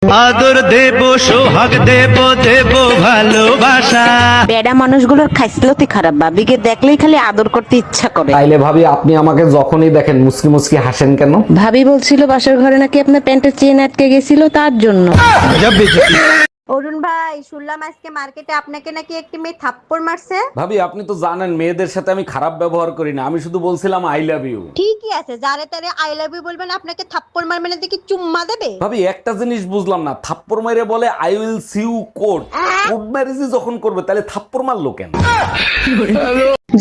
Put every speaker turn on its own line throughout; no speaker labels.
আদর দেব, সোহাগ দেব, দেব ভালোবাসা।
বেডা মানুষগুলোর খাইসলতি খারাপ, ভাবিকে দেখলেই খালি আদর করতে ইচ্ছা করে।
তাইলে ভাবি আপনি আমাকে যখনই দেখেন মুসকি মুসকি হাসেন কেন?
ভাবি বলছিল বাসার ঘরে নাকি আপনার প্যান্টের চেন আটকে গেছিল, তার জন্য।
অরুণ ভাই, শুনলাম আজকে মার্কেটে আপনাকে নাকি একটি মেয়ে থাপ্পড় মারছে।
ভাবি আপনি তো জানেন মেয়েদের সাথে আমি খারাপ ব্যবহার করি না, আমি শুধু বলছিলাম আই লাভ ইউ।
ঠিকই আছে, যারে তারে আই লাভ ইউ বলবেন, আপনাকে থাপ্পড় মারবে না দেখি চুম্মা দেবে।
ভাবি একটা জিনিস বুঝলাম না, থাপ্পড় মাইরে বলে I will see you court. Court marriage যখন করবে তাহলে থাপ্পড় মারলো কেন?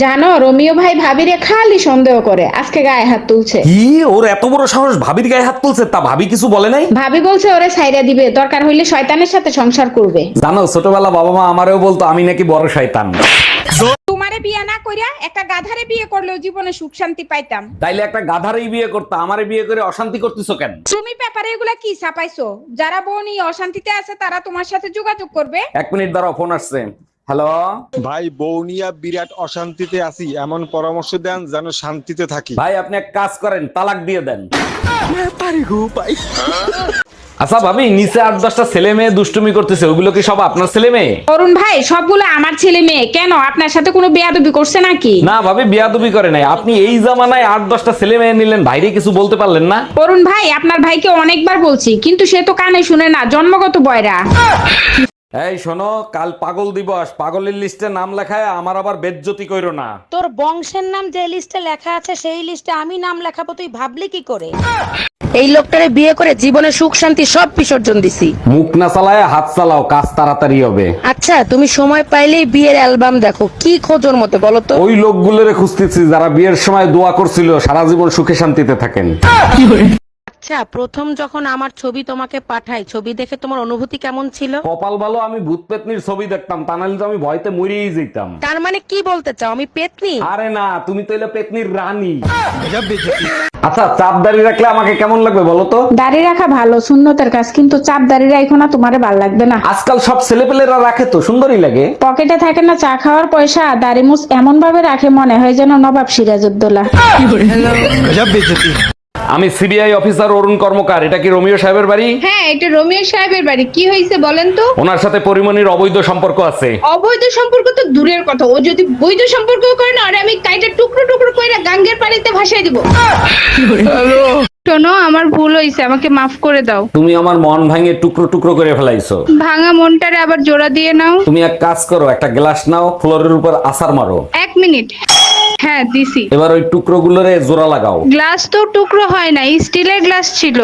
জানো রোমিও ভাই ভাবিরে খালি সন্দেহ করে, আজকে গায়ে হাত তুলছে।
কি ওর এত বড় সাহস ভাবির গায়ে হাত তুলছে? তা ভাবি কিছু বলে নাই?
ভাবি বলছে ওরে ছাইরা দিবে, দরকার হইলে শয়তানের সাথে সংসার করবে।
জানো ছোটবেলা বাবা মা আমারেও বলতো আমি নাকি বড় শয়তান।
তোমারে বিয়ে না কইরা একটা গাধারে বিয়ে করলেও জীবনে সুখ শান্তি পাইতাম।
তাইলে একটা গাধারেই বিয়ে করতে, আমারে বিয়ে করে অশান্তি করতেছো কেন?
তুমি পেপারে এগুলা কি ছাপাইছো? যারা বোন এই অশান্তিতে আছে তারা তোমার সাথে যোগাযোগ করবে।
1 মিনিট দাঁড়াও, ফোন আসছে। হ্যালো
ভাই, বউ নিয়া বিরাট অশান্তিতে আছি, এমন পরামর্শ দেন যেন শান্তিতে থাকি।
ভাই আপনি এক কাজ করেন, তালাক দিয়ে দেন। আচ্ছা ভাবি, নিচে 8-10টা ছেলে মেয়ে দুষ্টুমি করতেছে, ওগুলো কি সব আপনার ছেলে মেয়ে?
অরুণ ভাই, সবগুলো আমার ছেলে মেয়ে। কেন, আপনার সাথে কোনো বেয়াদবি করছে নাকি?
না ভাবি, বিয়াদবি করে নাই। আপনি এই জামানায় 8-10টা ছেলে মেয়ে নিলেন, ভাইরে কিছু বলতে পারলেন না?
অরুণ ভাই, আপনার ভাইকে অনেকবার বলছি, কিন্তু সে তো কানে শুনে না, জন্মগত বয়রা।
এই শোনো, কাল পাগল দিবস, পাগলের লিস্টে নাম লেখায় আমার আবার বেজ্জতি কইরো না।
তোর বংশের নাম যে লিস্টে লেখা আছে সেই লিস্টে আমি নাম লেখাবো, তুই ভাবলি কি করে?
এই লোকটারে বিয়ে করে জীবনে সুখ শান্তি সব বিসর্জন দিছি।
মুখ না চালায় হাত চালাও, কাজ তাড়াতাড়ি হবে।
আচ্ছা, তুমি সময় পাইলেই বিয়ের অ্যালবাম দেখো, কি খোঁজোর মতো বলো তো?
ওই লোকগুলোরে খুঁজতেছি যারা বিয়ের সময় দোয়া করছিল সারা জীবন সুখে শান্তিতে থাকেন।
আচ্ছা, প্রথম যখন আমার ছবি তোমাকে পাঠাই, ছবি দেখে তোমার অনুভূতি কেমন ছিল?
কপাল ভালো আমি ভূত পেতনির ছবি দেখতাম, তা নাহলে তো আমি ভয়তে মরেই যেতাম।
তার মানে কি বলতে চাও, আমি পেতনি?
আরে না, তুমি তো এলে পেতনির রানী। আচ্ছা, চাপ দাড়ি রাখলে আমাকে কেমন লাগবে বলো তো?
দাড়ি রাখা ভালো, সুন্নতের কাজ, কিন্তু চাপ দাড়ি রাখো না, তোমারে ভাল লাগবে না।
আজকাল সব ছেলেপেলেরা রাখে তো, সুন্দরই লাগে।
পকেটে থাকে না চা খাওয়ার পয়সা, দাড়ি মুছ এমন ভাবে রাখে মনে হয় যেন নবাব সিরাজউদ্দৌলা।
আমি সিবিআই অফিসার অরুণ কর্মকার, এটা কি রোমিও সাহেবের বাড়ি?
হ্যাঁ, এটা রোমিও সাহেবের বাড়ি। কি হয়েছে বলেন তো?
ওনার সাথে পরিমণির অবৈধ সম্পর্ক আছে।
অবৈধ সম্পর্ক তো দূরের কথা, ও যদি বৈধ সম্পর্ক করে না, আরে আমি কাইটা টুকরো টুকরো কইরা গাঙ্গের পানিতে ভাসাই দিব। শোনো, আমার ভুল হয়েছে, আমাকে মাফ করে দাও।
তুমি আমার মন ভাঙে টুকরো টুকরো করে ফেলাইছো।
ভাঙা মনটারে আবার জোড়া দিয়ে নাও।
তুমি এক কাজ করো, একটা গ্লাস নাও, ফ্লোরের উপর আছাড় মারো।
1 মিনিট। হ্যাঁ, দিছি।
এবার ওই টুকরো গুলোরে জোড়া লাগাও।
গ্লাস তো টুকরো হয় না, স্টিলের গ্লাস ছিল।